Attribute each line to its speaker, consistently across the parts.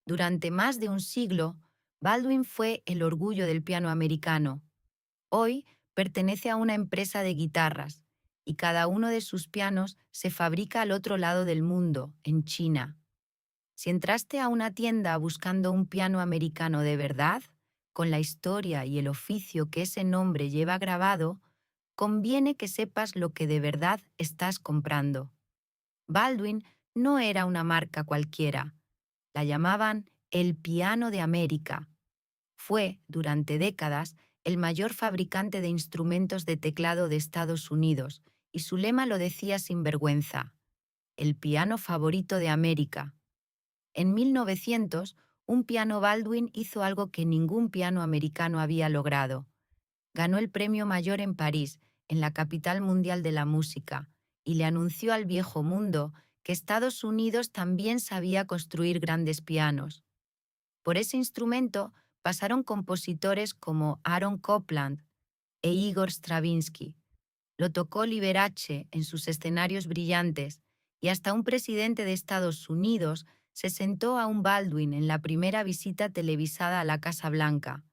Speaker 1: Durante más de un siglo, Baldwin fue el orgullo del piano americano. Hoy pertenece a una empresa de guitarras y cada uno de sus pianos se fabrica al otro lado del mundo, en China. Si entraste a una tienda buscando un piano americano de verdad, con la historia y el oficio que ese nombre lleva grabado, conviene que sepas lo que de verdad estás comprando. Baldwin no era una marca cualquiera. La llamaban el piano de América. Fue, durante décadas, el mayor fabricante de instrumentos de teclado de Estados Unidos, y su lema lo decía sin vergüenza: el piano favorito de América. En 1900, un piano Baldwin hizo algo que ningún piano americano había logrado. Ganó el premio mayor en París, en la capital mundial de la música, y le anunció al viejo mundo que Estados Unidos también sabía construir grandes pianos. Por ese instrumento pasaron compositores como Aaron Copland e Igor Stravinsky. Lo tocó Liberace en sus escenarios brillantes, y hasta un presidente de Estados Unidos se sentó a un Baldwin en la primera visita televisada a la Casa Blanca.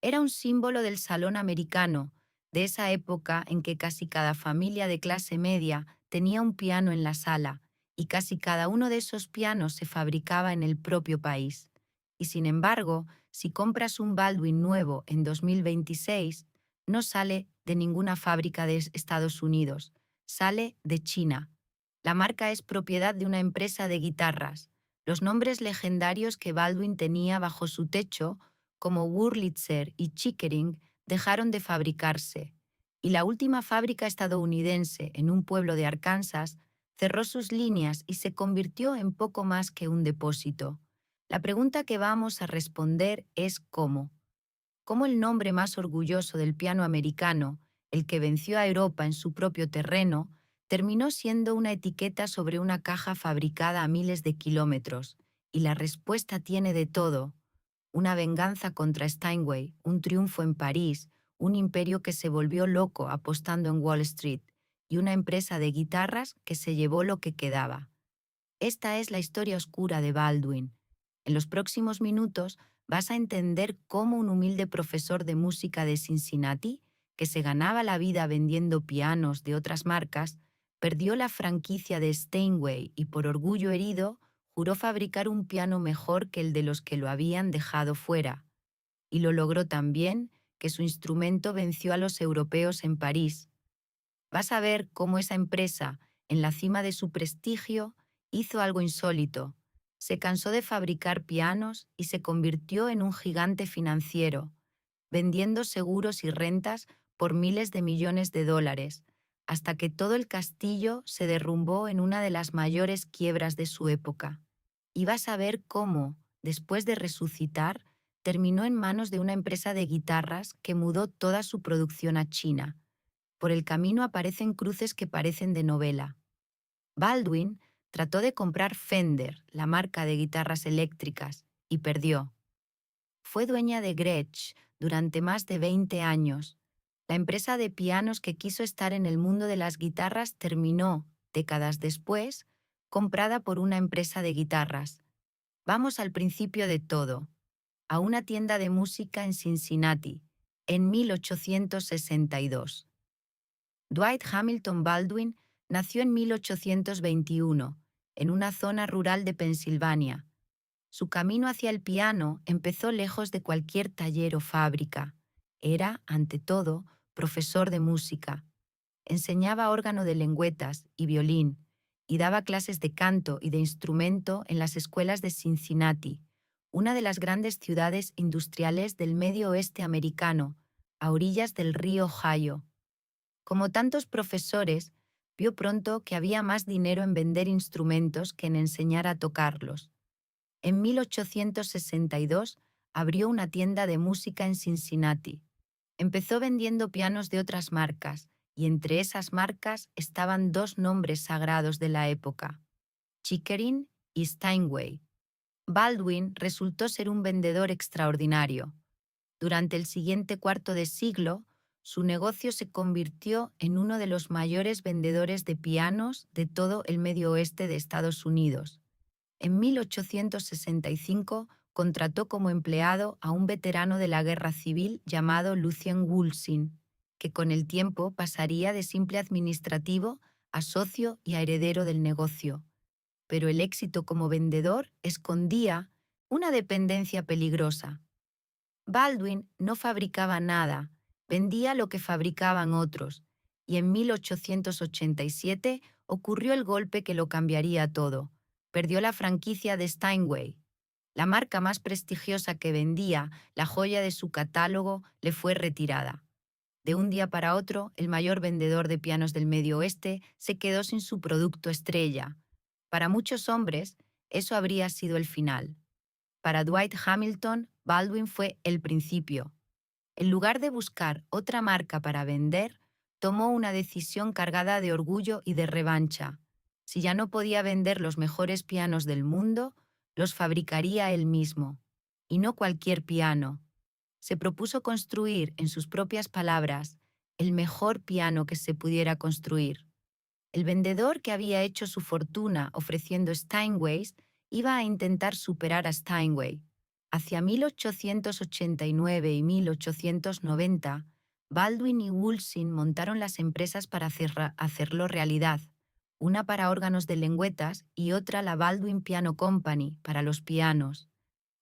Speaker 1: Era un símbolo del salón americano, de esa época en que casi cada familia de clase media tenía un piano en la sala, y casi cada uno de esos pianos se fabricaba en el propio país. Y sin embargo, si compras un Baldwin nuevo en 2026, no sale de ninguna fábrica de Estados Unidos, sale de China. La marca es propiedad de una empresa de guitarras. Los nombres legendarios que Baldwin tenía bajo su techo, como Wurlitzer y Chickering, dejaron de fabricarse, y la última fábrica estadounidense en un pueblo de Arkansas cerró sus líneas y se convirtió en poco más que un depósito. La pregunta que vamos a responder es ¿cómo? ¿Cómo el nombre más orgulloso del piano americano, el que venció a Europa en su propio terreno, terminó siendo una etiqueta sobre una caja fabricada a miles de kilómetros? Y la respuesta tiene de todo: una venganza contra Steinway, un triunfo en París, un imperio que se volvió loco apostando en Wall Street, y una empresa de guitarras que se llevó lo que quedaba. Esta es la historia oscura de Baldwin. En los próximos minutos vas a entender cómo un humilde profesor de música de Cincinnati, que se ganaba la vida vendiendo pianos de otras marcas, perdió la franquicia de Steinway y, por orgullo herido, juró fabricar un piano mejor que el de los que lo habían dejado fuera. Y lo logró tan bien que su instrumento venció a los europeos en París. Vas a ver cómo esa empresa, en la cima de su prestigio, hizo algo insólito. Se cansó de fabricar pianos y se convirtió en un gigante financiero, vendiendo seguros y rentas por miles de millones de dólares, hasta que todo el castillo se derrumbó en una de las mayores quiebras de su época. Y vas a ver cómo, después de resucitar, terminó en manos de una empresa de guitarras que mudó toda su producción a China. Por el camino aparecen cruces que parecen de novela. Baldwin trató de comprar Fender, la marca de guitarras eléctricas, y perdió. Fue dueña de Gretsch durante más de 20 años. La empresa de pianos que quiso estar en el mundo de las guitarras terminó, décadas después, comprada por una empresa de guitarras. Vamos al principio de todo, a una tienda de música en Cincinnati, en 1862. Dwight Hamilton Baldwin nació en 1821, en una zona rural de Pensilvania. Su camino hacia el piano empezó lejos de cualquier taller o fábrica. Era, ante todo, profesor de música. Enseñaba órgano de lengüetas y violín, y daba clases de canto y de instrumento en las escuelas de Cincinnati, una de las grandes ciudades industriales del medio oeste americano, a orillas del río Ohio. Como tantos profesores, vio pronto que había más dinero en vender instrumentos que en enseñar a tocarlos. En 1862 abrió una tienda de música en Cincinnati. Empezó vendiendo pianos de otras marcas, y entre esas marcas estaban dos nombres sagrados de la época: Chickering y Steinway. Baldwin resultó ser un vendedor extraordinario. Durante el siguiente cuarto de siglo, su negocio se convirtió en uno de los mayores vendedores de pianos de todo el medio oeste de Estados Unidos. En 1865 contrató como empleado a un veterano de la Guerra Civil llamado Lucien Woolsey, que con el tiempo pasaría de simple administrativo a socio y a heredero del negocio. Pero el éxito como vendedor escondía una dependencia peligrosa. Baldwin no fabricaba nada, vendía lo que fabricaban otros, y en 1887 ocurrió el golpe que lo cambiaría todo. Perdió la franquicia de Steinway. La marca más prestigiosa que vendía, la joya de su catálogo, le fue retirada. De un día para otro, el mayor vendedor de pianos del Medio Oeste se quedó sin su producto estrella. Para muchos hombres, eso habría sido el final. Para Dwight Hamilton, Baldwin fue el principio. En lugar de buscar otra marca para vender, tomó una decisión cargada de orgullo y de revancha. Si ya no podía vender los mejores pianos del mundo, los fabricaría él mismo. Y no cualquier piano. Se propuso construir, en sus propias palabras, el mejor piano que se pudiera construir. El vendedor que había hecho su fortuna ofreciendo Steinways iba a intentar superar a Steinway. Hacia 1889 y 1890, Baldwin y Woolsey montaron las empresas para hacerlo realidad, una para órganos de lengüetas y otra la Baldwin Piano Company para los pianos.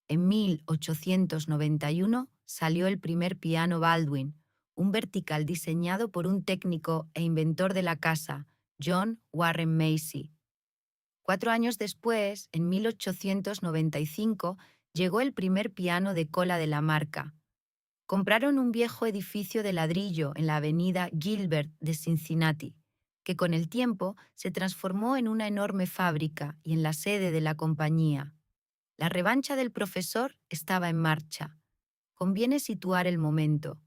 Speaker 1: En 1891 salió el primer piano Baldwin, un vertical diseñado por un técnico e inventor de la casa, John Warren Macy. 4 años después, en 1895, llegó el primer piano de cola de la marca. Compraron un viejo edificio de ladrillo en la avenida Gilbert de Cincinnati, que con el tiempo se transformó en una enorme fábrica y en la sede de la compañía. La revancha del profesor estaba en marcha. Conviene situar el momento.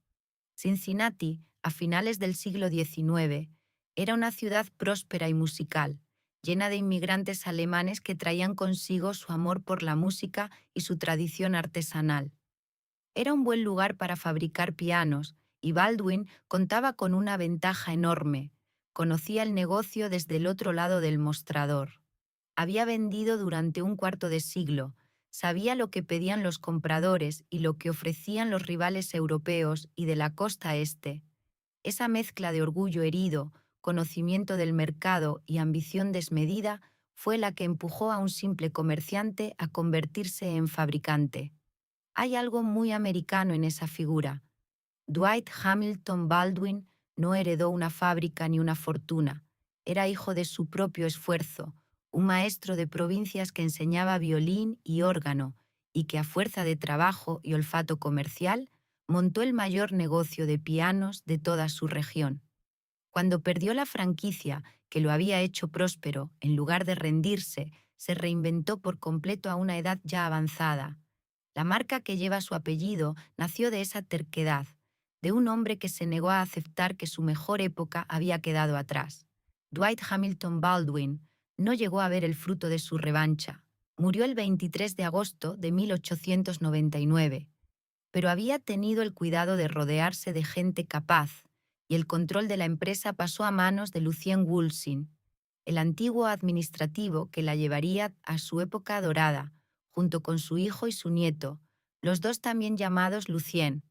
Speaker 1: Cincinnati, a finales del siglo XIX, era una ciudad próspera y musical, llena de inmigrantes alemanes que traían consigo su amor por la música y su tradición artesanal. Era un buen lugar para fabricar pianos, y Baldwin contaba con una ventaja enorme. Conocía el negocio desde el otro lado del mostrador. Había vendido durante un cuarto de siglo, sabía lo que pedían los compradores y lo que ofrecían los rivales europeos y de la costa este. Esa mezcla de orgullo herido, conocimiento del mercado y ambición desmedida fue la que empujó a un simple comerciante a convertirse en fabricante. Hay algo muy americano en esa figura. Dwight Hamilton Baldwin no heredó una fábrica ni una fortuna. Era hijo de su propio esfuerzo, un maestro de provincias que enseñaba violín y órgano y que a fuerza de trabajo y olfato comercial montó el mayor negocio de pianos de toda su región. Cuando perdió la franquicia que lo había hecho próspero, en lugar de rendirse, se reinventó por completo a una edad ya avanzada. La marca que lleva su apellido nació de esa terquedad, de un hombre que se negó a aceptar que su mejor época había quedado atrás. Dwight Hamilton Baldwin no llegó a ver el fruto de su revancha. Murió el 23 de agosto de 1899, pero había tenido el cuidado de rodearse de gente capaz, y el control de la empresa pasó a manos de Lucien Woolsey, el antiguo administrativo que la llevaría a su época dorada, junto con su hijo y su nieto, los dos también llamados Lucien,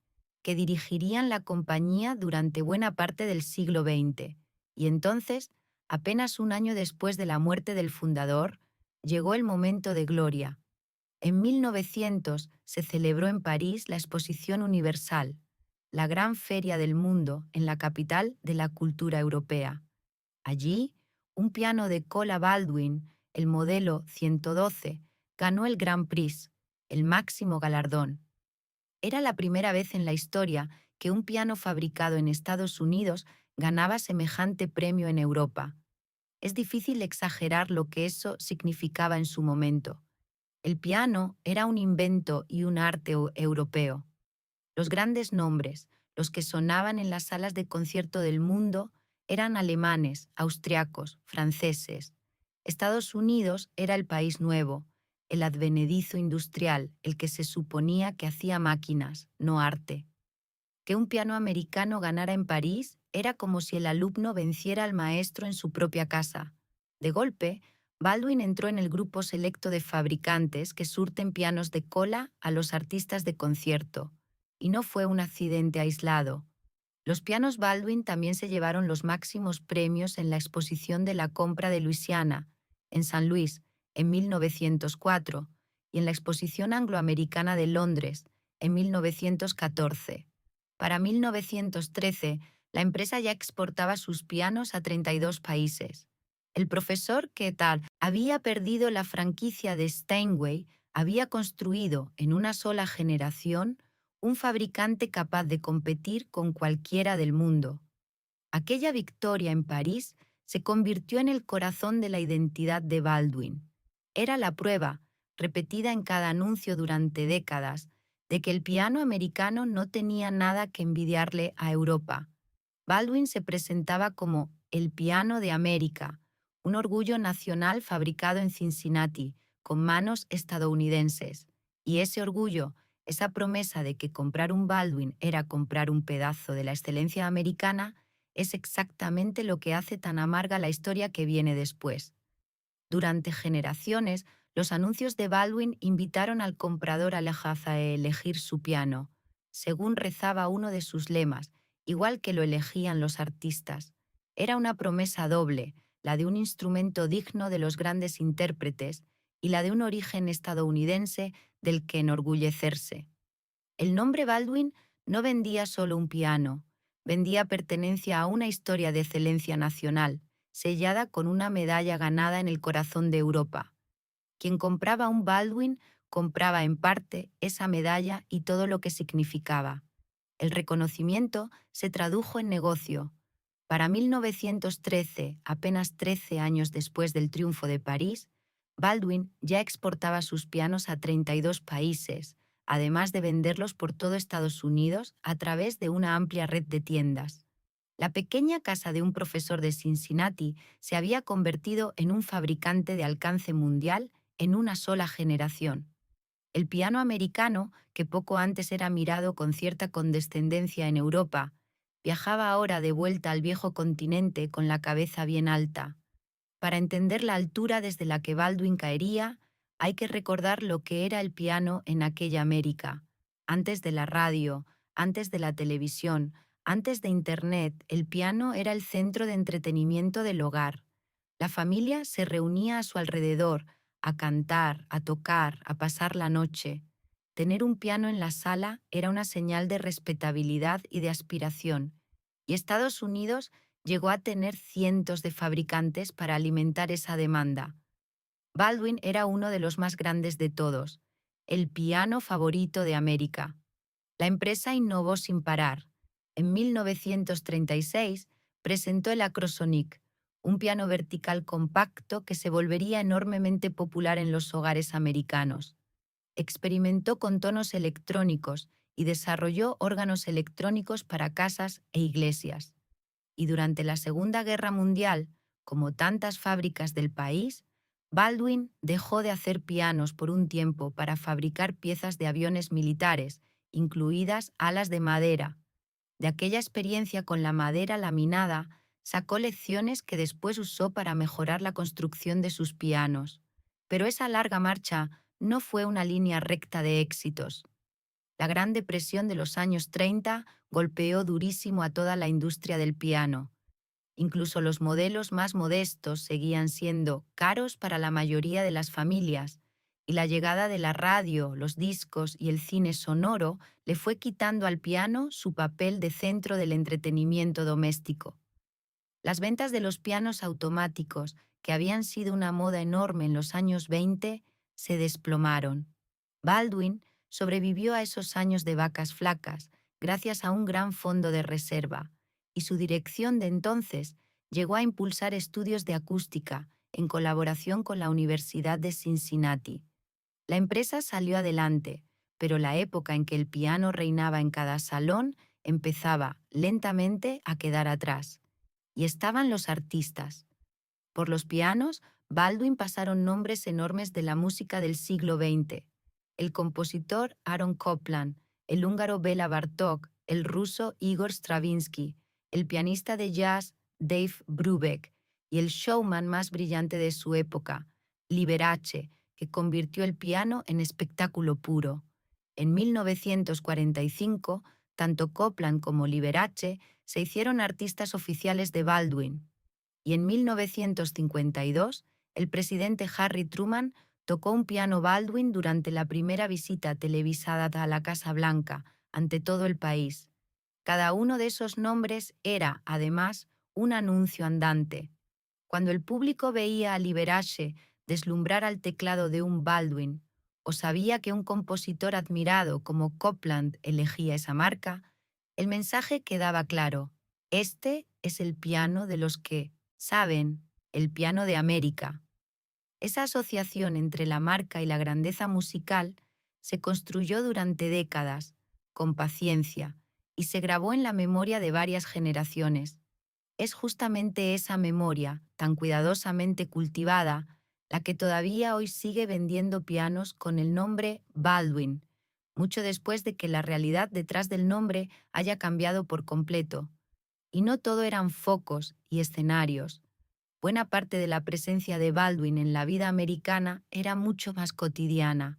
Speaker 1: que dirigirían la compañía durante buena parte del siglo XX. Y entonces, apenas un año después de la muerte del fundador, llegó el momento de gloria. En 1900 se celebró en París la Exposición Universal, la gran feria del mundo en la capital de la cultura europea. Allí, un piano de cola Baldwin, el modelo 112, ganó el Grand Prix, el máximo galardón. Era la primera vez en la historia que un piano fabricado en Estados Unidos ganaba semejante premio en Europa. Es difícil exagerar lo que eso significaba en su momento. El piano era un invento y un arte europeo. Los grandes nombres, los que sonaban en las salas de concierto del mundo, eran alemanes, austriacos, franceses. Estados Unidos era el país nuevo, el advenedizo industrial, el que se suponía que hacía máquinas, no arte. Que un piano americano ganara en París era como si el alumno venciera al maestro en su propia casa. De golpe, Baldwin entró en el grupo selecto de fabricantes que surten pianos de cola a los artistas de concierto, y no fue un accidente aislado. Los pianos Baldwin también se llevaron los máximos premios en la Exposición de la Compra de Luisiana, en San Luis, en 1904, y en la Exposición Angloamericana de Londres, en 1914. Para 1913, la empresa ya exportaba sus pianos a 32 países. El profesor Ketal había perdido la franquicia de Steinway, había construido en una sola generación un fabricante capaz de competir con cualquiera del mundo. Aquella victoria en París se convirtió en el corazón de la identidad de Baldwin. Era la prueba, repetida en cada anuncio durante décadas, de que el piano americano no tenía nada que envidiarle a Europa. Baldwin se presentaba como el piano de América, un orgullo nacional fabricado en Cincinnati, con manos estadounidenses. Y ese orgullo, esa promesa de que comprar un Baldwin era comprar un pedazo de la excelencia americana, es exactamente lo que hace tan amarga la historia que viene después. Durante generaciones, los anuncios de Baldwin invitaron al comprador a elegir su piano, según rezaba uno de sus lemas, igual que lo elegían los artistas. Era una promesa doble, la de un instrumento digno de los grandes intérpretes y la de un origen estadounidense del que enorgullecerse. El nombre Baldwin no vendía solo un piano, vendía pertenencia a una historia de excelencia nacional, sellada con una medalla ganada en el corazón de Europa. Quien compraba un Baldwin compraba en parte esa medalla y todo lo que significaba. El reconocimiento se tradujo en negocio. Para 1913, apenas 13 años después del triunfo de París, Baldwin ya exportaba sus pianos a 32 países, además de venderlos por todo Estados Unidos a través de una amplia red de tiendas. La pequeña casa de un profesor de Cincinnati se había convertido en un fabricante de alcance mundial en una sola generación. El piano americano, que poco antes era mirado con cierta condescendencia en Europa, viajaba ahora de vuelta al viejo continente con la cabeza bien alta. Para entender la altura desde la que Baldwin caería, hay que recordar lo que era el piano en aquella América. Antes de la radio, antes de la televisión, antes de Internet, el piano era el centro de entretenimiento del hogar. La familia se reunía a su alrededor, a cantar, a tocar, a pasar la noche. Tener un piano en la sala era una señal de respetabilidad y de aspiración, y Estados Unidos llegó a tener cientos de fabricantes para alimentar esa demanda. Baldwin era uno de los más grandes de todos, el piano favorito de América. La empresa innovó sin parar. En 1936 presentó el Acrosonic, un piano vertical compacto que se volvería enormemente popular en los hogares americanos. Experimentó con tonos electrónicos y desarrolló órganos electrónicos para casas e iglesias. Y durante la Segunda Guerra Mundial, como tantas fábricas del país, Baldwin dejó de hacer pianos por un tiempo para fabricar piezas de aviones militares, incluidas alas de madera. De aquella experiencia con la madera laminada, sacó lecciones que después usó para mejorar la construcción de sus pianos. Pero esa larga marcha no fue una línea recta de éxitos. La Gran Depresión de los años 30 golpeó durísimo a toda la industria del piano. Incluso los modelos más modestos seguían siendo caros para la mayoría de las familias, y la llegada de la radio, los discos y el cine sonoro le fue quitando al piano su papel de centro del entretenimiento doméstico. Las ventas de los pianos automáticos, que habían sido una moda enorme en los años 20, se desplomaron. Baldwin sobrevivió a esos años de vacas flacas gracias a un gran fondo de reserva, y su dirección de entonces llegó a impulsar estudios de acústica en colaboración con la Universidad de Cincinnati. La empresa salió adelante, pero la época en que el piano reinaba en cada salón empezaba, lentamente, a quedar atrás. Y estaban los artistas. Por los pianos, Baldwin pasaron nombres enormes de la música del siglo XX. El compositor Aaron Copland, el húngaro Béla Bartók, el ruso Igor Stravinsky, el pianista de jazz Dave Brubeck y el showman más brillante de su época, Liberace, que convirtió el piano en espectáculo puro. En 1945, tanto Copland como Liberace se hicieron artistas oficiales de Baldwin, y en 1952 el presidente Harry Truman tocó un piano Baldwin durante la primera visita televisada a la Casa Blanca ante todo el país. Cada uno de esos nombres era, además, un anuncio andante. Cuando el público veía a Liberace deslumbrar al teclado de un Baldwin, o sabía que un compositor admirado como Copland elegía esa marca, el mensaje quedaba claro: este es el piano de los que saben, el piano de América. Esa asociación entre la marca y la grandeza musical se construyó durante décadas, con paciencia, y se grabó en la memoria de varias generaciones. Es justamente esa memoria, tan cuidadosamente cultivada, la que todavía hoy sigue vendiendo pianos con el nombre Baldwin, mucho después de que la realidad detrás del nombre haya cambiado por completo. Y no todo eran focos y escenarios. Buena parte de la presencia de Baldwin en la vida americana era mucho más cotidiana.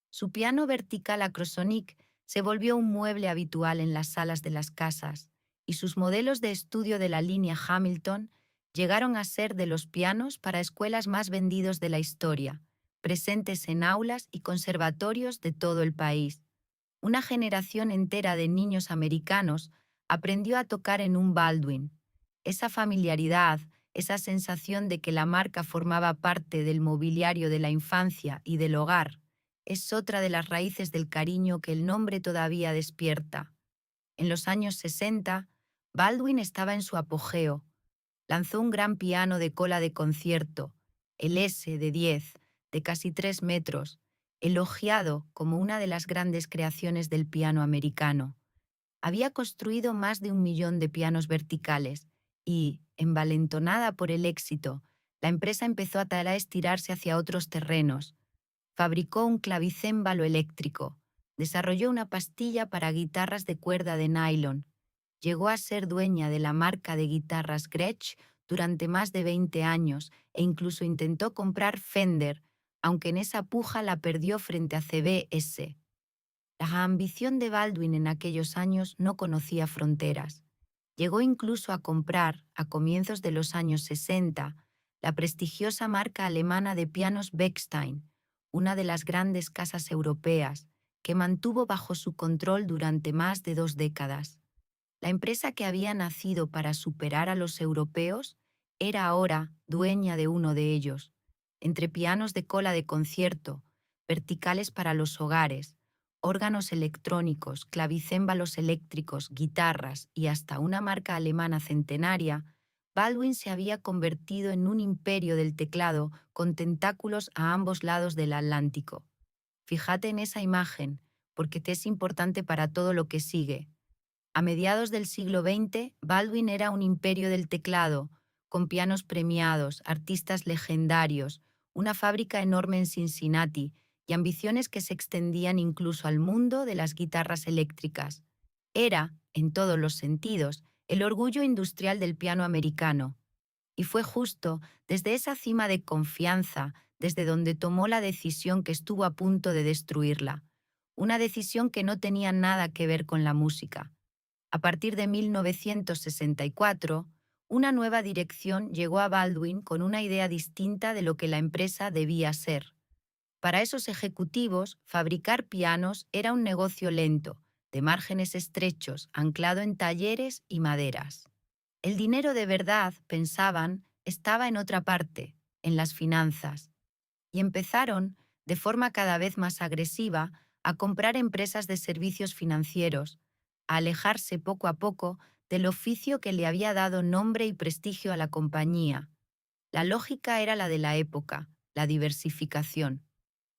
Speaker 1: Su piano vertical Acrosonic se volvió un mueble habitual en las salas de las casas, y sus modelos de estudio de la línea Hamilton llegaron a ser de los pianos para escuelas más vendidos de la historia, presentes en aulas y conservatorios de todo el país. Una generación entera de niños americanos aprendió a tocar en un Baldwin. Esa familiaridad, esa sensación de que la marca formaba parte del mobiliario de la infancia y del hogar, es otra de las raíces del cariño que el nombre todavía despierta. En los años 60, Baldwin estaba en su apogeo. Lanzó un gran piano de cola de concierto, el S de 10, de casi 3 metros, elogiado como una de las grandes creaciones del piano americano. Había construido más de 1 millón de pianos verticales y, envalentonada por el éxito, la empresa empezó a estirarse hacia otros terrenos. Fabricó un clavicémbalo eléctrico, desarrolló una pastilla para guitarras de cuerda de nylon, llegó a ser dueña de la marca de guitarras Gretsch durante más de 20 años e incluso intentó comprar Fender, aunque en esa puja la perdió frente a CBS. La ambición de Baldwin en aquellos años no conocía fronteras. Llegó incluso a comprar, a comienzos de los años 60, la prestigiosa marca alemana de pianos Bechstein, una de las grandes casas europeas, que mantuvo bajo su control durante más de 2 décadas. La empresa que había nacido para superar a los europeos era ahora dueña de uno de ellos. Entre pianos de cola de concierto, verticales para los hogares, órganos electrónicos, clavicémbalos eléctricos, guitarras y hasta una marca alemana centenaria, Baldwin se había convertido en un imperio del teclado con tentáculos a ambos lados del Atlántico. Fíjate en esa imagen, porque te es importante para todo lo que sigue. A mediados del siglo XX, Baldwin era un imperio del teclado, con pianos premiados, artistas legendarios, una fábrica enorme en Cincinnati y ambiciones que se extendían incluso al mundo de las guitarras eléctricas. Era, en todos los sentidos, el orgullo industrial del piano americano. Y fue justo desde esa cima de confianza desde donde tomó la decisión que estuvo a punto de destruirla. Una decisión que no tenía nada que ver con la música. A partir de 1964, una nueva dirección llegó a Baldwin con una idea distinta de lo que la empresa debía ser. Para esos ejecutivos, fabricar pianos era un negocio lento, de márgenes estrechos, anclado en talleres y maderas. El dinero de verdad, pensaban, estaba en otra parte, en las finanzas. Y empezaron, de forma cada vez más agresiva, a comprar empresas de servicios financieros, a alejarse poco a poco del oficio que le había dado nombre y prestigio a la compañía. La lógica era la de la época, la diversificación.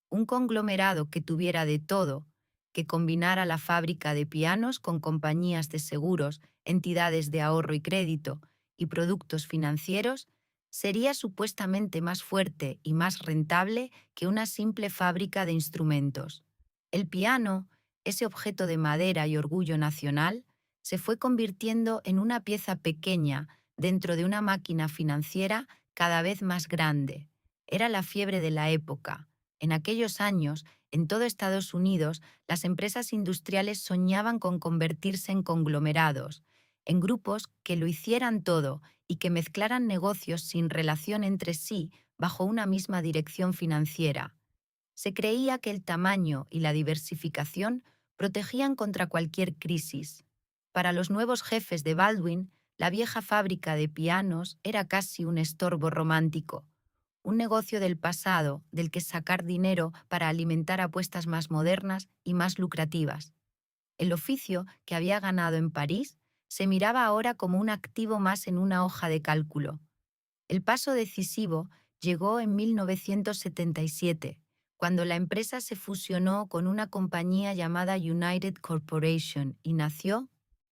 Speaker 1: Un conglomerado que tuviera de todo, que combinara la fábrica de pianos con compañías de seguros, entidades de ahorro y crédito y productos financieros, sería supuestamente más fuerte y más rentable que una simple fábrica de instrumentos. El piano, ese objeto de madera y orgullo nacional, se fue convirtiendo en una pieza pequeña dentro de una máquina financiera cada vez más grande, Era la fiebre de la época. En aquellos años, en todo Estados Unidos, las empresas industriales soñaban con convertirse en conglomerados, en grupos que lo hicieran todo y que mezclaran negocios sin relación entre sí bajo una misma dirección financiera. Se creía que el tamaño y la diversificación protegían contra cualquier crisis. Para los nuevos jefes de Baldwin, la vieja fábrica de pianos era casi un estorbo romántico, un negocio del pasado del que sacar dinero para alimentar apuestas más modernas y más lucrativas. El oficio que había ganado en París se miraba ahora como un activo más en una hoja de cálculo. El paso decisivo llegó en 1977, cuando la empresa se fusionó con una compañía llamada United Corporation y nació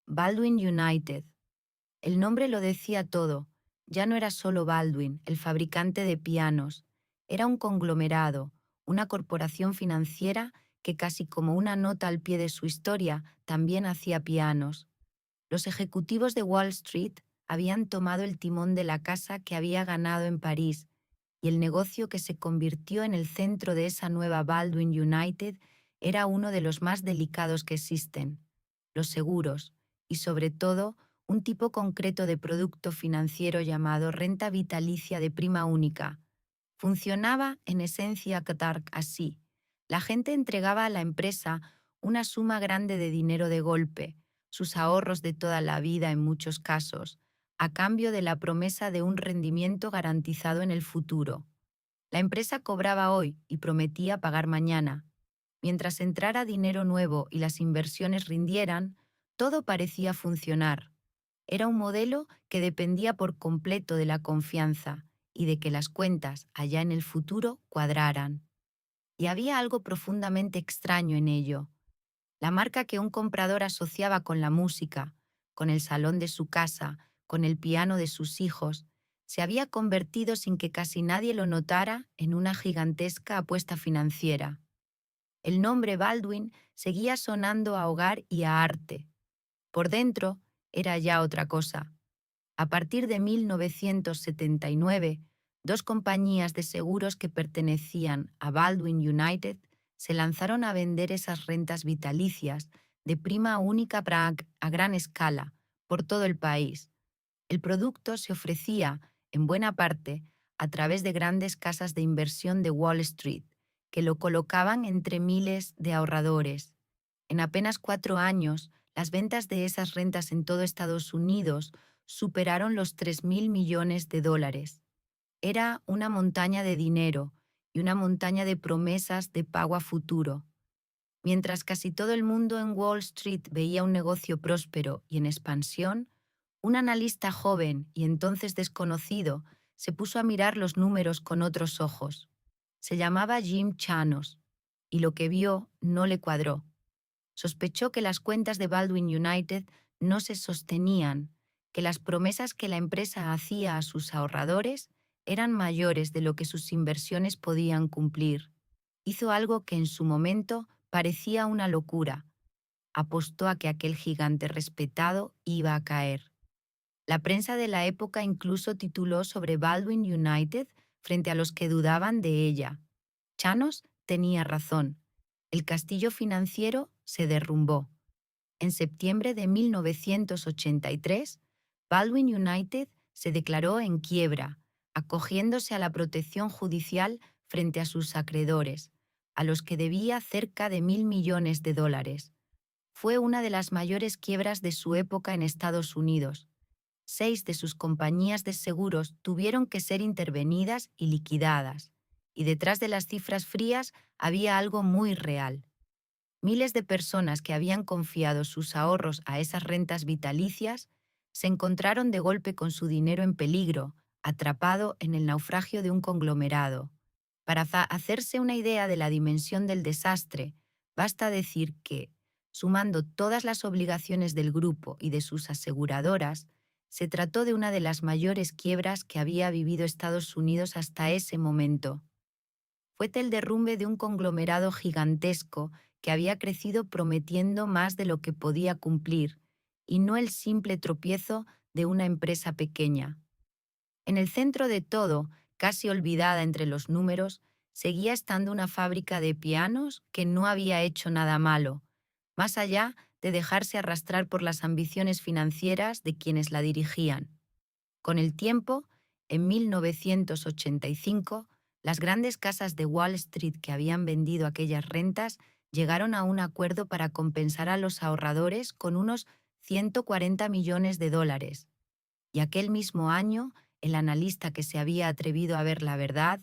Speaker 1: Baldwin United. El nombre lo decía todo. Ya no era solo Baldwin, el fabricante de pianos. Era un conglomerado, una corporación financiera que casi como una nota al pie de su historia también hacía pianos. Los ejecutivos de Wall Street habían tomado el timón de la casa que había ganado en París y el negocio que se convirtió en el centro de esa nueva Baldwin United era uno de los más delicados que existen, los seguros, y sobre todo un tipo concreto de producto financiero llamado renta vitalicia de prima única. Funcionaba en esencia así. La gente entregaba a la empresa una suma grande de dinero de golpe, sus ahorros de toda la vida en muchos casos, a cambio de la promesa de un rendimiento garantizado en el futuro. La empresa cobraba hoy y prometía pagar mañana. Mientras entrara dinero nuevo y las inversiones rindieran, todo parecía funcionar. Era un modelo que dependía por completo de la confianza y de que las cuentas allá en el futuro cuadraran. Y había algo profundamente extraño en ello. La marca que un comprador asociaba con la música, con el salón de su casa, con el piano de sus hijos, se había convertido sin que casi nadie lo notara en una gigantesca apuesta financiera. El nombre Baldwin seguía sonando a hogar y a arte. Por dentro era ya otra cosa. A partir de 1979, dos compañías de seguros que pertenecían a Baldwin United se lanzaron a vender esas rentas vitalicias de prima única a gran escala por todo el país. El producto se ofrecía, en buena parte, a través de grandes casas de inversión de Wall Street, que lo colocaban entre miles de ahorradores. En apenas 4 años, las ventas de esas rentas en todo Estados Unidos superaron los 3.000 millones de dólares. Era una montaña de dinero y una montaña de promesas de pago a futuro. Mientras casi todo el mundo en Wall Street veía un negocio próspero y en expansión, un analista joven y entonces desconocido se puso a mirar los números con otros ojos. Se llamaba Jim Chanos, y lo que vio no le cuadró. Sospechó que las cuentas de Baldwin United no se sostenían, que las promesas que la empresa hacía a sus ahorradores eran mayores de lo que sus inversiones podían cumplir. Hizo algo que en su momento parecía una locura. Apostó a que aquel gigante respetado iba a caer. La prensa de la época incluso tituló sobre Baldwin United frente a los que dudaban de ella. Chanos tenía razón. El castillo financiero se derrumbó. En septiembre de 1983, Baldwin United se declaró en quiebra, acogiéndose a la protección judicial frente a sus acreedores, a los que debía cerca de 1.000 millones de dólares. Fue una de las mayores quiebras de su época en Estados Unidos. 6 de sus compañías de seguros tuvieron que ser intervenidas y liquidadas, y detrás de las cifras frías había algo muy real. Miles de personas que habían confiado sus ahorros a esas rentas vitalicias se encontraron de golpe con su dinero en peligro, atrapado en el naufragio de un conglomerado. Para hacerse una idea de la dimensión del desastre, basta decir que, sumando todas las obligaciones del grupo y de sus aseguradoras, se trató de una de las mayores quiebras que había vivido Estados Unidos hasta ese momento. Fue el derrumbe de un conglomerado gigantesco que había crecido prometiendo más de lo que podía cumplir, y no el simple tropiezo de una empresa pequeña. En el centro de todo, casi olvidada entre los números, seguía estando una fábrica de pianos que no había hecho nada malo, más allá de dejarse arrastrar por las ambiciones financieras de quienes la dirigían. Con el tiempo, en 1985, las grandes casas de Wall Street que habían vendido aquellas rentas llegaron a un acuerdo para compensar a los ahorradores con unos 140 millones de dólares. Y aquel mismo año, el analista que se había atrevido a ver la verdad,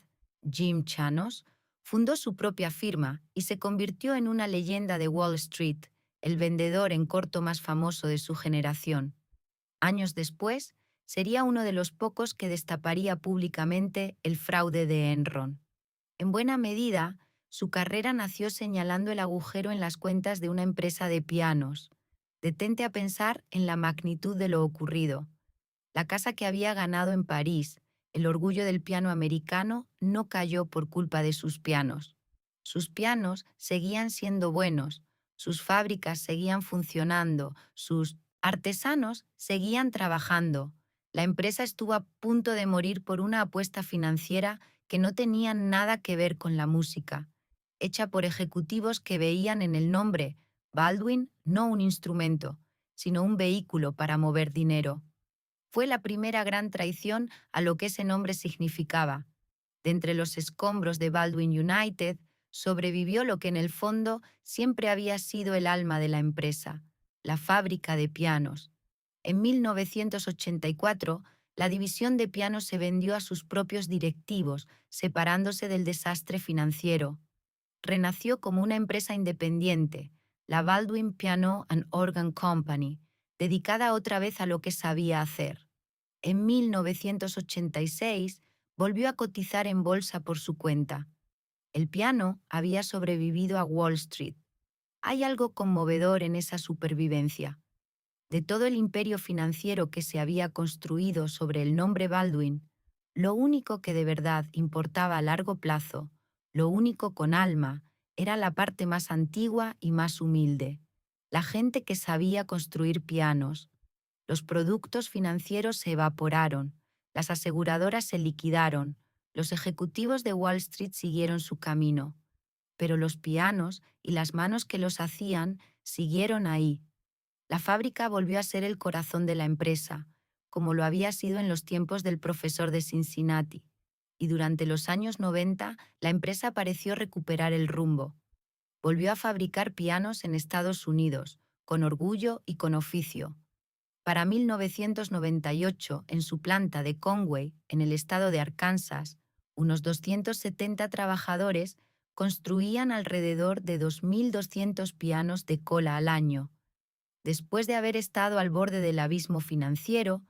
Speaker 1: Jim Chanos, fundó su propia firma y se convirtió en una leyenda de Wall Street, el vendedor en corto más famoso de su generación. Años después, sería uno de los pocos que destaparía públicamente el fraude de Enron. En buena medida, su carrera nació señalando el agujero en las cuentas de una empresa de pianos. Detente a pensar en la magnitud de lo ocurrido. La casa que había ganado en París, el orgullo del piano americano, no cayó por culpa de sus pianos. Sus pianos seguían siendo buenos, sus fábricas seguían funcionando, sus artesanos seguían trabajando. La empresa estuvo a punto de morir por una apuesta financiera que no tenía nada que ver con la música, hecha por ejecutivos que veían en el nombre Baldwin no un instrumento, sino un vehículo para mover dinero. Fue la primera gran traición a lo que ese nombre significaba. De entre los escombros de Baldwin United, sobrevivió lo que en el fondo siempre había sido el alma de la empresa, la fábrica de pianos. En 1984, la división de pianos se vendió a sus propios directivos, separándose del desastre financiero. Renació como una empresa independiente, la Baldwin Piano and Organ Company, dedicada otra vez a lo que sabía hacer. En 1986 volvió a cotizar en bolsa por su cuenta. El piano había sobrevivido a Wall Street. Hay algo conmovedor en esa supervivencia. De todo el imperio financiero que se había construido sobre el nombre Baldwin, lo único que de verdad importaba a largo plazo, lo único con alma, era la parte más antigua y más humilde, la gente que sabía construir pianos. Los productos financieros se evaporaron, las aseguradoras se liquidaron, los ejecutivos de Wall Street siguieron su camino, pero los pianos y las manos que los hacían siguieron ahí. La fábrica volvió a ser el corazón de la empresa, como lo había sido en los tiempos del profesor de Cincinnati, y durante los años 90 la empresa pareció recuperar el rumbo. Volvió a fabricar pianos en Estados Unidos, con orgullo y con oficio. Para 1998, en su planta de Conway, en el estado de Arkansas, unos 270 trabajadores construían alrededor de 2.200 pianos de cola al año. Después de haber estado al borde del abismo financiero,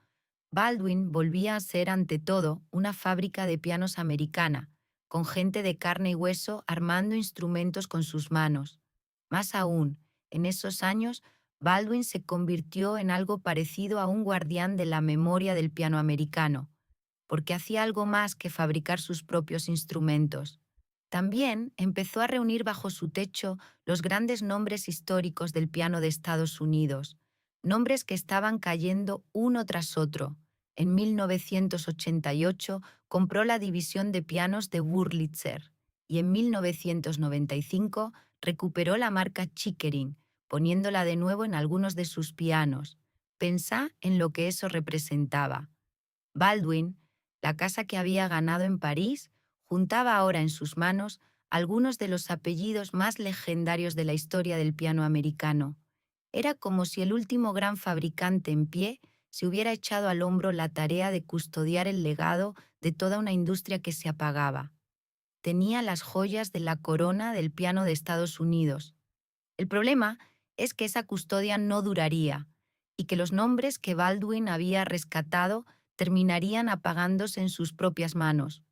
Speaker 1: Baldwin volvía a ser ante todo una fábrica de pianos americana, con gente de carne y hueso armando instrumentos con sus manos. Más aún, en esos años, Baldwin se convirtió en algo parecido a un guardián de la memoria del piano americano, porque hacía algo más que fabricar sus propios instrumentos. También empezó a reunir bajo su techo los grandes nombres históricos del piano de Estados Unidos, nombres que estaban cayendo uno tras otro. En 1988 compró la división de pianos de Wurlitzer y en 1995 recuperó la marca Chickering, poniéndola de nuevo en algunos de sus pianos. Pensá en lo que eso representaba. Baldwin, la casa que había ganado en París, juntaba ahora en sus manos algunos de los apellidos más legendarios de la historia del piano americano. Era como si el último gran fabricante en pie se hubiera echado al hombro la tarea de custodiar el legado de toda una industria que se apagaba. Tenía las joyas de la corona del piano de Estados Unidos. El problema es que esa custodia no duraría y que los nombres que Baldwin había rescatado terminarían apagándose en sus propias manos.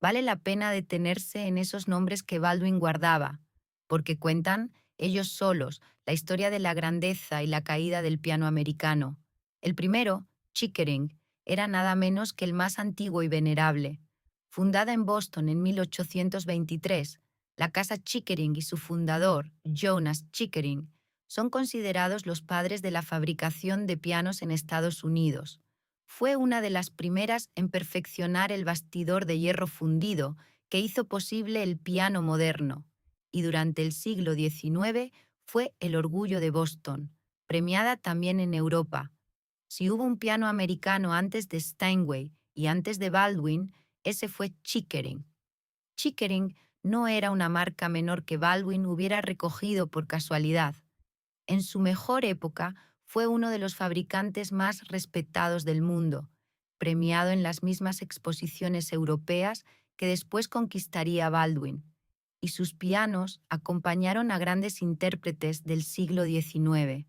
Speaker 1: Vale la pena detenerse en esos nombres que Baldwin guardaba, porque cuentan, ellos solos, la historia de la grandeza y la caída del piano americano. El primero, Chickering, era nada menos que el más antiguo y venerable. Fundada en Boston en 1823, la casa Chickering y su fundador, Jonas Chickering, son considerados los padres de la fabricación de pianos en Estados Unidos. Fue una de las primeras en perfeccionar el bastidor de hierro fundido que hizo posible el piano moderno, y durante el siglo XIX fue el orgullo de Boston, premiada también en Europa. Si hubo un piano americano antes de Steinway y antes de Baldwin, ese fue Chickering. Chickering no era una marca menor que Baldwin hubiera recogido por casualidad. En su mejor época fue uno de los fabricantes más respetados del mundo, premiado en las mismas exposiciones europeas que después conquistaría Baldwin, y sus pianos acompañaron a grandes intérpretes del siglo XIX.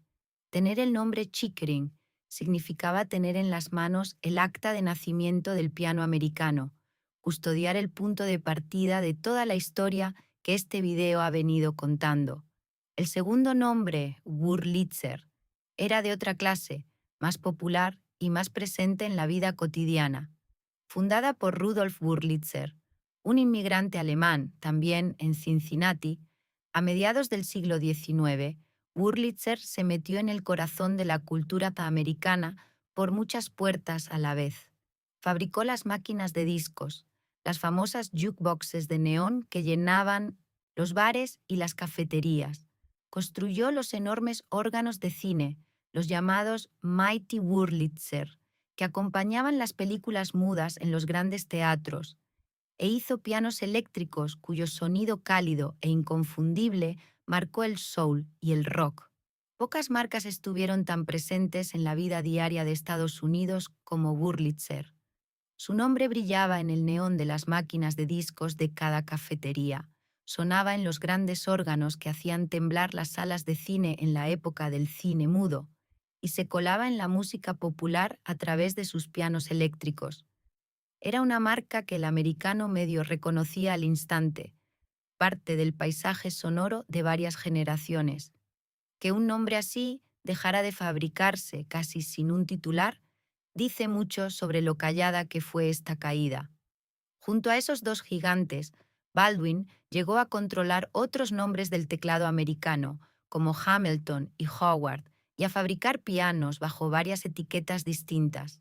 Speaker 1: Tener el nombre Chickering significaba tener en las manos el acta de nacimiento del piano americano, custodiar el punto de partida de toda la historia que este video ha venido contando. El segundo nombre, Wurlitzer, era de otra clase, más popular y más presente en la vida cotidiana. Fundada por Rudolf Wurlitzer, un inmigrante alemán, también en Cincinnati, a mediados del siglo XIX, Wurlitzer se metió en el corazón de la cultura americana por muchas puertas a la vez. Fabricó las máquinas de discos, las famosas jukeboxes de neón que llenaban los bares y las cafeterías. Construyó los enormes órganos de cine, los llamados Mighty Wurlitzer, que acompañaban las películas mudas en los grandes teatros, e hizo pianos eléctricos cuyo sonido cálido e inconfundible marcó el soul y el rock. Pocas marcas estuvieron tan presentes en la vida diaria de Estados Unidos como Wurlitzer. Su nombre brillaba en el neón de las máquinas de discos de cada cafetería. Sonaba en los grandes órganos que hacían temblar las salas de cine en la época del cine mudo, y se colaba en la música popular a través de sus pianos eléctricos. Era una marca que el americano medio reconocía al instante, parte del paisaje sonoro de varias generaciones. Que un nombre así dejara de fabricarse casi sin un titular dice mucho sobre lo callada que fue esta caída. Junto a esos dos gigantes, Baldwin llegó a controlar otros nombres del teclado americano, como Hamilton y Howard, y a fabricar pianos bajo varias etiquetas distintas.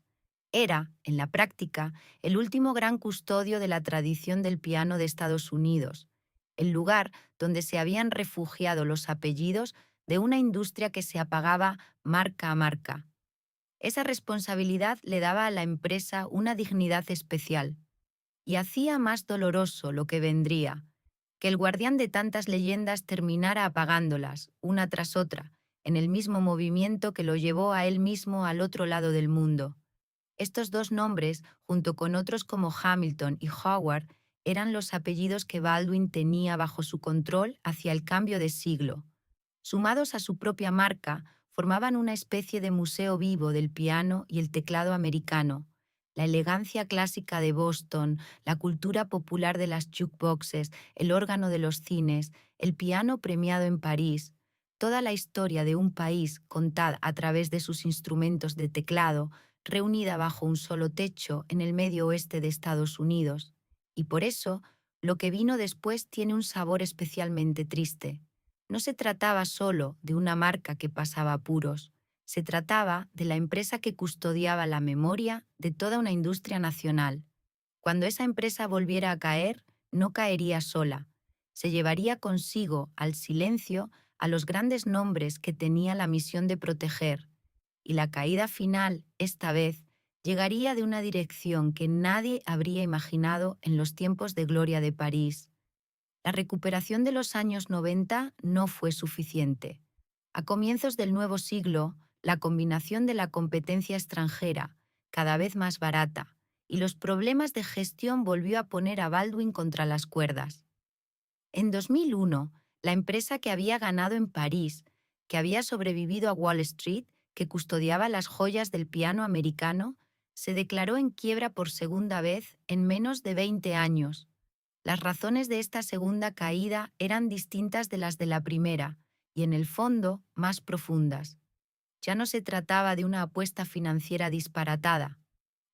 Speaker 1: Era, en la práctica, el último gran custodio de la tradición del piano de Estados Unidos, el lugar donde se habían refugiado los apellidos de una industria que se apagaba marca a marca. Esa responsabilidad le daba a la empresa una dignidad especial y hacía más doloroso lo que vendría, que el guardián de tantas leyendas terminara apagándolas, una tras otra, en el mismo movimiento que lo llevó a él mismo al otro lado del mundo. Estos dos nombres, junto con otros como Hamilton y Howard, eran los apellidos que Baldwin tenía bajo su control hacia el cambio de siglo. Sumados a su propia marca, formaban una especie de museo vivo del piano y el teclado americano. La elegancia clásica de Boston, la cultura popular de las jukeboxes, el órgano de los cines, el piano premiado en París, toda la historia de un país contada a través de sus instrumentos de teclado, reunida bajo un solo techo en el medio oeste de Estados Unidos. Y por eso, lo que vino después tiene un sabor especialmente triste. No se trataba solo de una marca que pasaba apuros, se trataba de la empresa que custodiaba la memoria de toda una industria nacional. Cuando esa empresa volviera a caer, no caería sola. Se llevaría consigo al silencio a los grandes nombres que tenía la misión de proteger, y la caída final, esta vez, llegaría de una dirección que nadie habría imaginado en los tiempos de gloria de París. La recuperación de los años 90 no fue suficiente. A comienzos del nuevo siglo, la combinación de la competencia extranjera, cada vez más barata, y los problemas de gestión volvió a poner a Baldwin contra las cuerdas. En 2001, la empresa que había ganado en París, que había sobrevivido a Wall Street, que custodiaba las joyas del piano americano, se declaró en quiebra por segunda vez en menos de 20 años. Las razones de esta segunda caída eran distintas de las de la primera y, en el fondo, más profundas. Ya no se trataba de una apuesta financiera disparatada.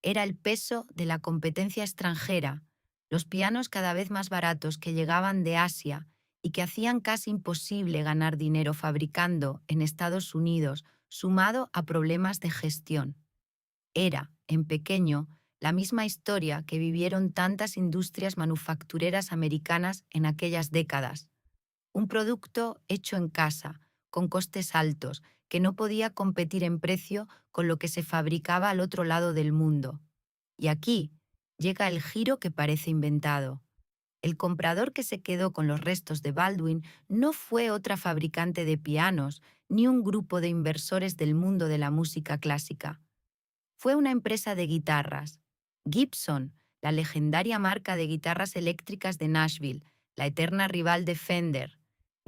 Speaker 1: Era el peso de la competencia extranjera, los pianos cada vez más baratos que llegaban de Asia y que hacían casi imposible ganar dinero fabricando en Estados Unidos, sumado a problemas de gestión. Era, en pequeño, la misma historia que vivieron tantas industrias manufactureras americanas en aquellas décadas. Un producto hecho en casa, con costes altos, que no podía competir en precio con lo que se fabricaba al otro lado del mundo. Y aquí llega el giro que parece inventado. El comprador que se quedó con los restos de Baldwin no fue otra fabricante de pianos ni un grupo de inversores del mundo de la música clásica. Fue una empresa de guitarras, Gibson, la legendaria marca de guitarras eléctricas de Nashville, la eterna rival de Fender.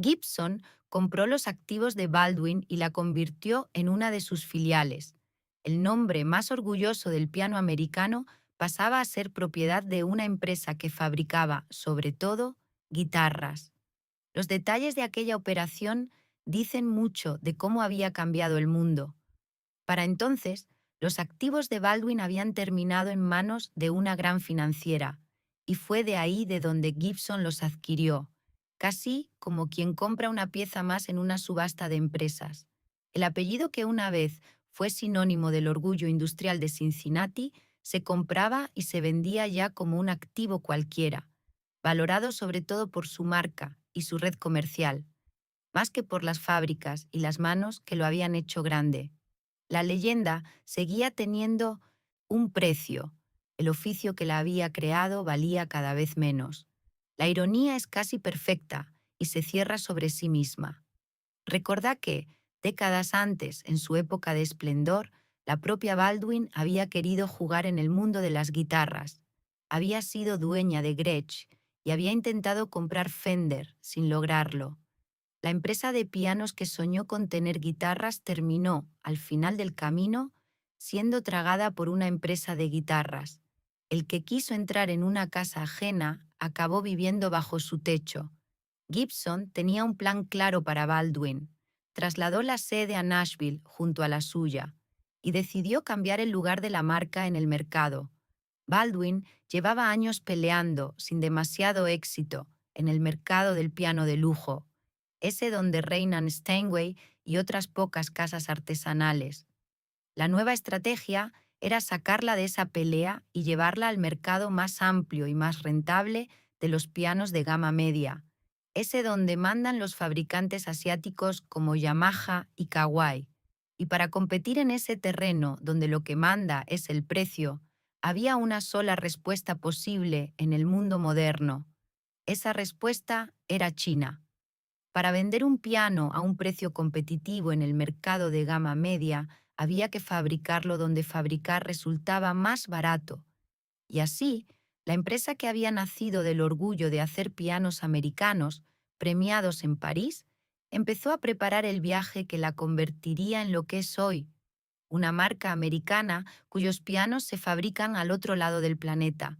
Speaker 1: Gibson compró los activos de Baldwin y la convirtió en una de sus filiales. El nombre más orgulloso del piano americano pasaba a ser propiedad de una empresa que fabricaba, sobre todo, guitarras. Los detalles de aquella operación dicen mucho de cómo había cambiado el mundo. Para entonces, los activos de Baldwin habían terminado en manos de una gran financiera, y fue de ahí de donde Gibson los adquirió, casi como quien compra una pieza más en una subasta de empresas. El apellido que una vez fue sinónimo del orgullo industrial de Cincinnati se compraba y se vendía ya como un activo cualquiera, valorado sobre todo por su marca y su red comercial, más que por las fábricas y las manos que lo habían hecho grande. La leyenda seguía teniendo un precio. El oficio que la había creado valía cada vez menos. La ironía es casi perfecta y se cierra sobre sí misma. Recordad que, décadas antes, en su época de esplendor, la propia Baldwin había querido jugar en el mundo de las guitarras. Había sido dueña de Gretsch y había intentado comprar Fender sin lograrlo. La empresa de pianos que soñó con tener guitarras terminó, al final del camino, siendo tragada por una empresa de guitarras. El que quiso entrar en una casa ajena acabó viviendo bajo su techo. Gibson tenía un plan claro para Baldwin. Trasladó la sede a Nashville junto a la suya y decidió cambiar el lugar de la marca en el mercado. Baldwin llevaba años peleando, sin demasiado éxito, en el mercado del piano de lujo, ese donde reinan Steinway y otras pocas casas artesanales. La nueva estrategia era sacarla de esa pelea y llevarla al mercado más amplio y más rentable de los pianos de gama media, ese donde mandan los fabricantes asiáticos como Yamaha y Kawai. Y para competir en ese terreno donde lo que manda es el precio, había una sola respuesta posible en el mundo moderno. Esa respuesta era China. Para vender un piano a un precio competitivo en el mercado de gama media, había que fabricarlo donde fabricar resultaba más barato. Y así, la empresa que había nacido del orgullo de hacer pianos americanos, premiados en París, empezó a preparar el viaje que la convertiría en lo que es hoy, una marca americana cuyos pianos se fabrican al otro lado del planeta.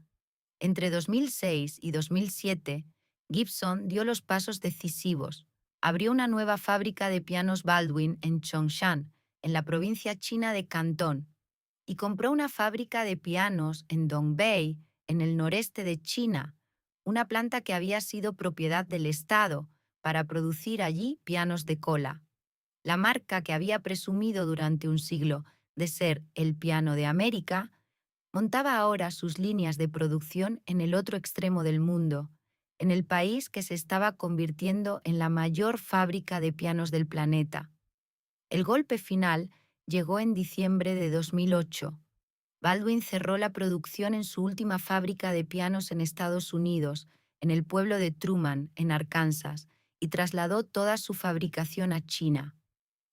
Speaker 1: Entre 2006 y 2007, Gibson dio los pasos decisivos. Abrió una nueva fábrica de pianos Baldwin en Chongshan, en la provincia china de Cantón, y compró una fábrica de pianos en Dongbei, en el noreste de China, una planta que había sido propiedad del Estado para producir allí pianos de cola. La marca que había presumido durante un siglo de ser el piano de América, montaba ahora sus líneas de producción en el otro extremo del mundo, en el país que se estaba convirtiendo en la mayor fábrica de pianos del planeta. El golpe final llegó en diciembre de 2008. Baldwin cerró la producción en su última fábrica de pianos en Estados Unidos, en el pueblo de Truman, en Arkansas, y trasladó toda su fabricación a China.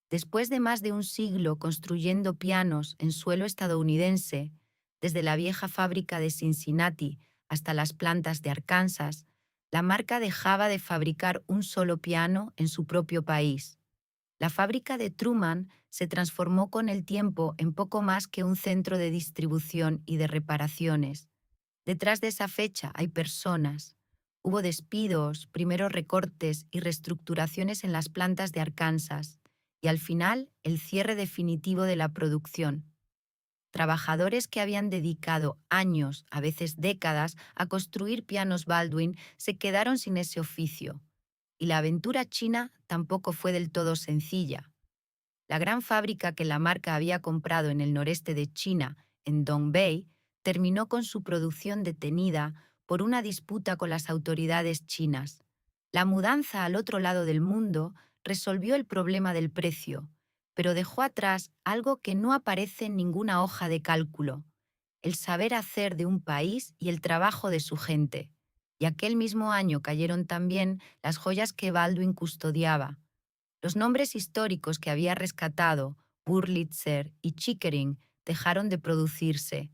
Speaker 1: Después de más de un siglo construyendo pianos en suelo estadounidense, desde la vieja fábrica de Cincinnati hasta las plantas de Arkansas, la marca dejaba de fabricar un solo piano en su propio país. La fábrica de Truman se transformó con el tiempo en poco más que un centro de distribución y de reparaciones. Detrás de esa fecha hay personas. Hubo despidos, primeros recortes y reestructuraciones en las plantas de Arkansas, y al final el cierre definitivo de la producción. Trabajadores que habían dedicado años, a veces décadas, a construir pianos Baldwin se quedaron sin ese oficio. Y la aventura china tampoco fue del todo sencilla. La gran fábrica que la marca había comprado en el noreste de China, en Dongbei, terminó con su producción detenida por una disputa con las autoridades chinas. La mudanza al otro lado del mundo resolvió el problema del precio, pero dejó atrás algo que no aparece en ninguna hoja de cálculo: el saber hacer de un país y el trabajo de su gente. Y aquel mismo año cayeron también las joyas que Baldwin custodiaba. Los nombres históricos que había rescatado, Wurlitzer y Chickering, dejaron de producirse.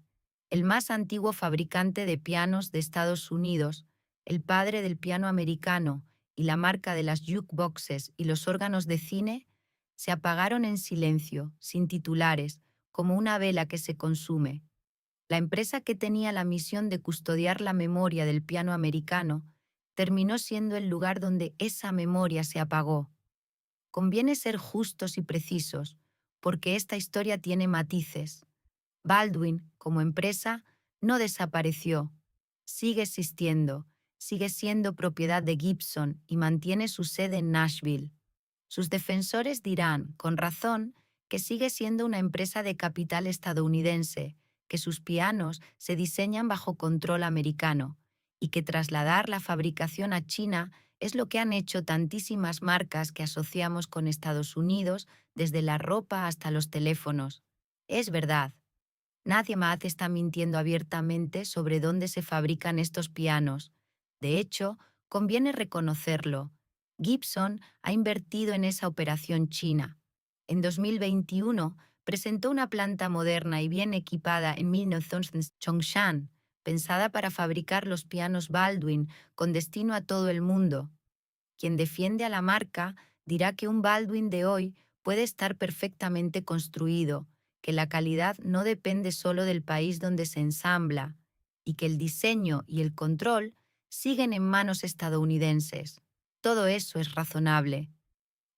Speaker 1: El más antiguo fabricante de pianos de Estados Unidos, el padre del piano americano y la marca de las jukeboxes y los órganos de cine, se apagaron en silencio, sin titulares, como una vela que se consume. La empresa que tenía la misión de custodiar la memoria del piano americano terminó siendo el lugar donde esa memoria se apagó. Conviene ser justos y precisos, porque esta historia tiene matices. Baldwin, como empresa, no desapareció. Sigue existiendo, sigue siendo propiedad de Gibson y mantiene su sede en Nashville. Sus defensores dirán, con razón, que sigue siendo una empresa de capital estadounidense, que sus pianos se diseñan bajo control americano y que trasladar la fabricación a China es lo que han hecho tantísimas marcas que asociamos con Estados Unidos, desde la ropa hasta los teléfonos. Es verdad. Nadie más está mintiendo abiertamente sobre dónde se fabrican estos pianos. De hecho, conviene reconocerlo. Gibson ha invertido en esa operación china. En 2021 presentó una planta moderna y bien equipada en 1900 Chongshan, pensada para fabricar los pianos Baldwin con destino a todo el mundo. Quien defiende a la marca dirá que un Baldwin de hoy puede estar perfectamente construido, que la calidad no depende solo del país donde se ensambla y que el diseño y el control siguen en manos estadounidenses. Todo eso es razonable.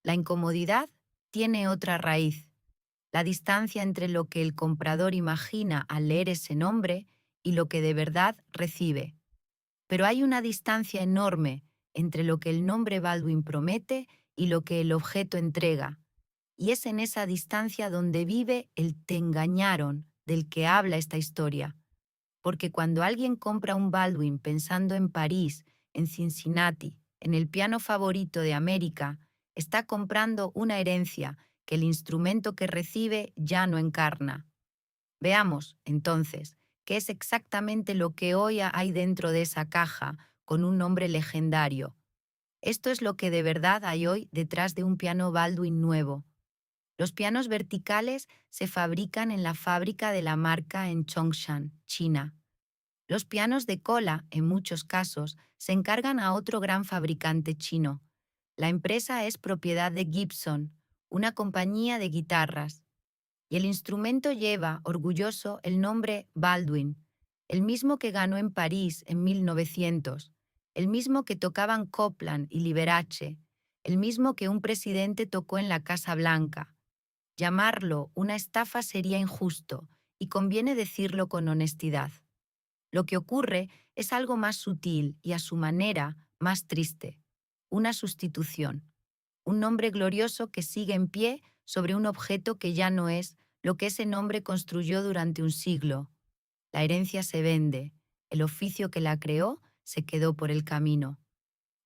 Speaker 1: La incomodidad tiene otra raíz: la distancia entre lo que el comprador imagina al leer ese nombre y lo que de verdad recibe. Pero hay una distancia enorme entre lo que el nombre Baldwin promete y lo que el objeto entrega. Y es en esa distancia donde vive el "te engañaron" del que habla esta historia. Porque cuando alguien compra un Baldwin pensando en París, en Cincinnati, en el piano favorito de América, está comprando una herencia que el instrumento que recibe ya no encarna. Veamos, entonces, qué es exactamente lo que hoy hay dentro de esa caja con un nombre legendario. Esto es lo que de verdad hay hoy detrás de un piano Baldwin nuevo. Los pianos verticales se fabrican en la fábrica de la marca en Chongshan, China. Los pianos de cola, en muchos casos, se encargan a otro gran fabricante chino. La empresa es propiedad de Gibson, una compañía de guitarras, y el instrumento lleva, orgulloso, el nombre Baldwin, el mismo que ganó en París en 1900, el mismo que tocaban Copland y Liberace, el mismo que un presidente tocó en la Casa Blanca. Llamarlo una estafa sería injusto, y conviene decirlo con honestidad. Lo que ocurre es algo más sutil y, a su manera, más triste: una sustitución. Un nombre glorioso que sigue en pie sobre un objeto que ya no es lo que ese nombre construyó durante un siglo. La herencia se vende, el oficio que la creó se quedó por el camino.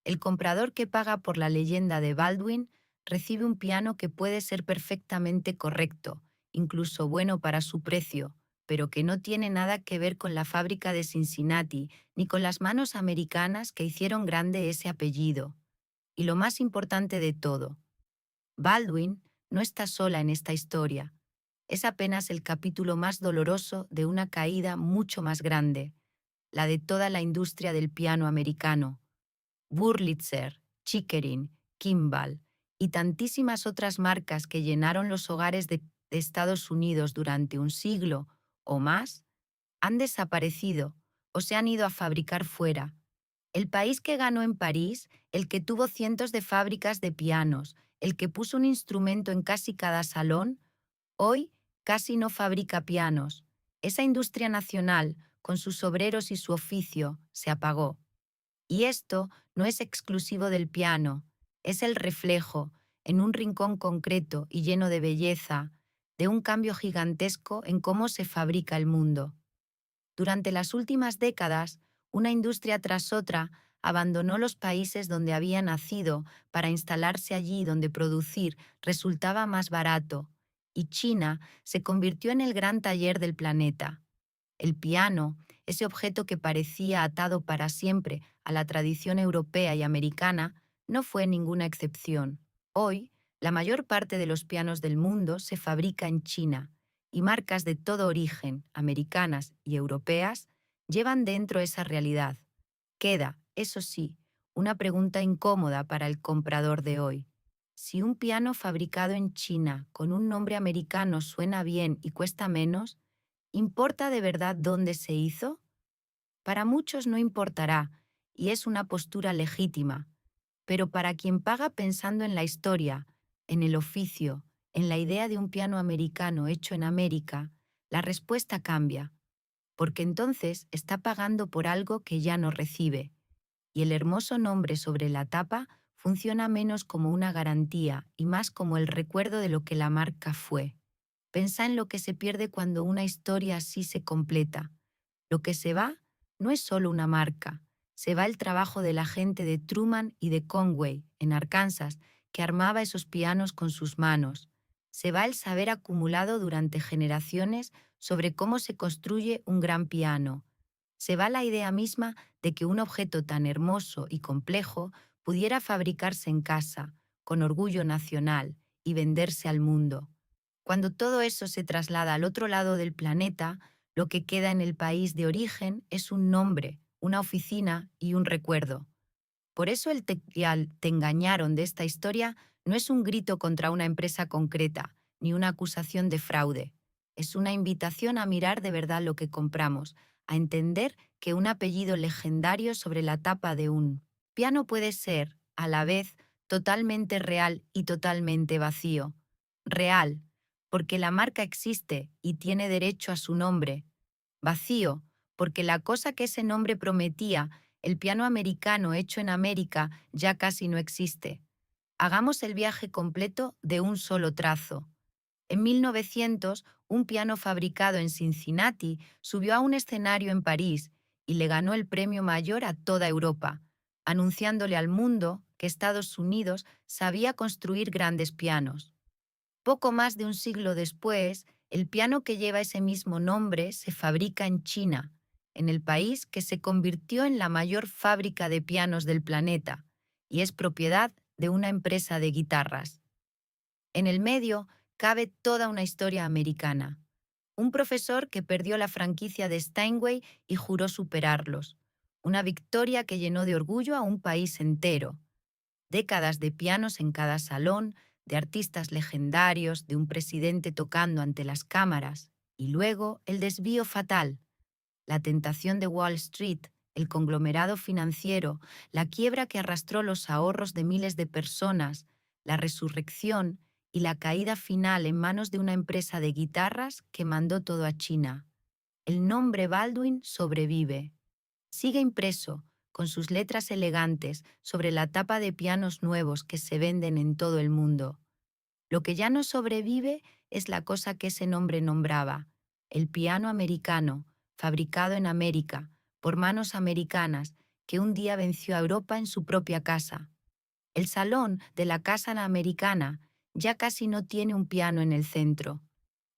Speaker 1: El comprador que paga por la leyenda de Baldwin recibe un piano que puede ser perfectamente correcto, incluso bueno para su precio, pero que no tiene nada que ver con la fábrica de Cincinnati ni con las manos americanas que hicieron grande ese apellido. Y lo más importante de todo: Baldwin no está sola en esta historia. Es apenas el capítulo más doloroso de una caída mucho más grande, la de toda la industria del piano americano. Wurlitzer, Chickering, Kimball y tantísimas otras marcas que llenaron los hogares de Estados Unidos durante un siglo o más han desaparecido o se han ido a fabricar fuera. El país que ganó en París, el que tuvo cientos de fábricas de pianos, el que puso un instrumento en casi cada salón, hoy casi no fabrica pianos. Esa industria nacional, con sus obreros y su oficio, se apagó. Y esto no es exclusivo del piano, es el reflejo, en un rincón concreto y lleno de belleza, de un cambio gigantesco en cómo se fabrica el mundo. Durante las últimas décadas, una industria tras otra abandonó los países donde había nacido para instalarse allí donde producir resultaba más barato, y China se convirtió en el gran taller del planeta. El piano, ese objeto que parecía atado para siempre a la tradición europea y americana, no fue ninguna excepción. Hoy, la mayor parte de los pianos del mundo se fabrica en China, y marcas de todo origen, americanas y europeas, llevan dentro esa realidad. Queda, eso sí, una pregunta incómoda para el comprador de hoy. Si un piano fabricado en China con un nombre americano suena bien y cuesta menos, ¿importa de verdad dónde se hizo? Para muchos no importará, y es una postura legítima, pero para quien paga pensando en la historia, en el oficio, en la idea de un piano americano hecho en América, la respuesta cambia, porque entonces está pagando por algo que ya no recibe, y el hermoso nombre sobre la tapa funciona menos como una garantía y más como el recuerdo de lo que la marca fue. Pensa en lo que se pierde cuando una historia así se completa. Lo que se va no es solo una marca, se va el trabajo de la gente de Truman y de Conway, en Arkansas, que armaba esos pianos con sus manos. Se va el saber acumulado durante generaciones sobre cómo se construye un gran piano. Se va la idea misma de que un objeto tan hermoso y complejo pudiera fabricarse en casa, con orgullo nacional, y venderse al mundo. Cuando todo eso se traslada al otro lado del planeta, lo que queda en el país de origen es un nombre, una oficina y un recuerdo. Por eso el te engañaron de esta historia no es un grito contra una empresa concreta, ni una acusación de fraude. Es una invitación a mirar de verdad lo que compramos, a entender que un apellido legendario sobre la tapa de un piano puede ser, a la vez, totalmente real y totalmente vacío. Real, porque la marca existe y tiene derecho a su nombre. Vacío, porque la cosa que ese nombre prometía, el piano americano hecho en América, ya casi no existe. Hagamos el viaje completo de un solo trazo. En 1900, un piano fabricado en Cincinnati subió a un escenario en París y le ganó el premio mayor a toda Europa, anunciándole al mundo que Estados Unidos sabía construir grandes pianos. Poco más de un siglo después, el piano que lleva ese mismo nombre se fabrica en China, en el país que se convirtió en la mayor fábrica de pianos del planeta, y es propiedad de una empresa de guitarras. En el medio cabe toda una historia americana. Un profesor que perdió la franquicia de Steinway y juró superarlos. Una victoria que llenó de orgullo a un país entero. Décadas de pianos en cada salón, de artistas legendarios, de un presidente tocando ante las cámaras, y luego el desvío fatal, la tentación de Wall Street, el conglomerado financiero, la quiebra que arrastró los ahorros de miles de personas, la resurrección y la caída final en manos de una empresa de guitarras que mandó todo a China. El nombre Baldwin sobrevive. Sigue impreso, con sus letras elegantes, sobre la tapa de pianos nuevos que se venden en todo el mundo. Lo que ya no sobrevive es la cosa que ese nombre nombraba, el piano americano, fabricado en América, por manos americanas, que un día venció a Europa en su propia casa. El salón de la casa americana ya casi no tiene un piano en el centro,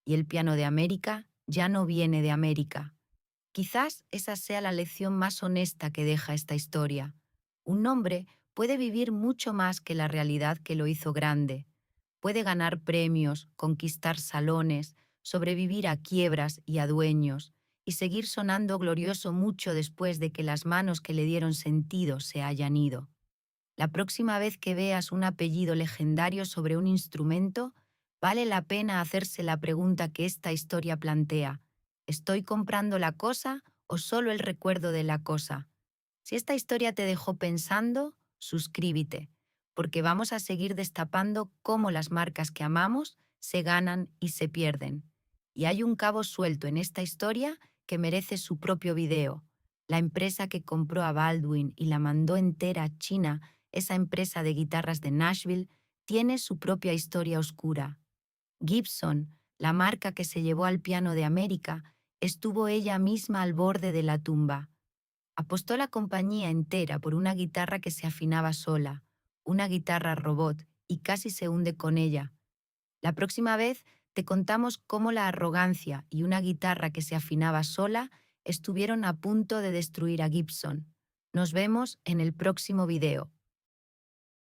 Speaker 1: y el piano de América ya no viene de América. Quizás esa sea la lección más honesta que deja esta historia. Un nombre puede vivir mucho más que la realidad que lo hizo grande. Puede ganar premios, conquistar salones, sobrevivir a quiebras y a dueños, y seguir sonando glorioso mucho después de que las manos que le dieron sentido se hayan ido. La próxima vez que veas un apellido legendario sobre un instrumento, vale la pena hacerse la pregunta que esta historia plantea: ¿estoy comprando la cosa o solo el recuerdo de la cosa? Si esta historia te dejó pensando, suscríbete, porque vamos a seguir destapando cómo las marcas que amamos se ganan y se pierden. Y hay un cabo suelto en esta historia que merece su propio video. La empresa que compró a Baldwin y la mandó entera a China, esa empresa de guitarras de Nashville, tiene su propia historia oscura. Gibson, la marca que se llevó al piano de América, estuvo ella misma al borde de la tumba. Apostó la compañía entera por una guitarra que se afinaba sola, una guitarra robot, y casi se hunde con ella. La próxima vez te contamos cómo la arrogancia y una guitarra que se afinaba sola estuvieron a punto de destruir a Gibson. Nos vemos en el próximo video.